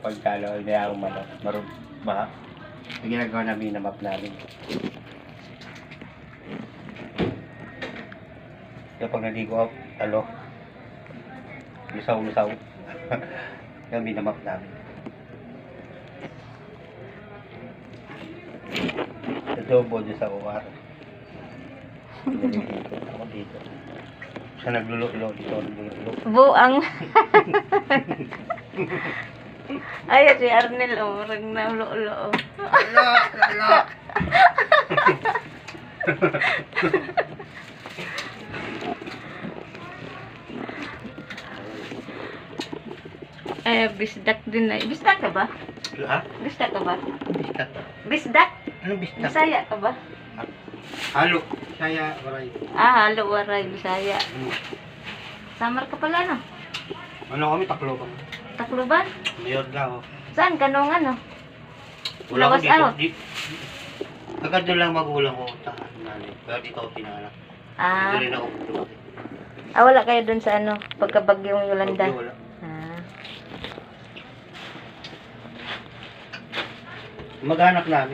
Pagkalo, hindi akong manok. Marun, ba? Yung ginagawa namin na map namin. Kaya pag naligo ako, lusaw-lusaw. Yung minamap namin. Adobo dyan sa uwar. Dito. Ako dito. Siya naglulo-lo dito. Buang. Ay, si Arnel, oh, rag na ulo-ulo. Lala! Ay, bisdak din na. Bisdak ka ba? Ha? Bisdak ka ba? Bistak. Bisdak? Anong bistak? Bisaya ka ba? Halo. Saya, waray. Ah, halo, waray, Bisaya. Samar ka pala, no? Ano kami, taklo kami. Tacloban? Mayor ka ako. Saan? Kanong ano? Wala Lawas ko dito. out? Agad doon lang magulang ko. Nanay. Pero dito ako pinanganak. Ah, Dito rin ako lumaki. wala kayo dun sa ano, pagkabagyong Yolanda. Wala. Ah. Mag-anak namin.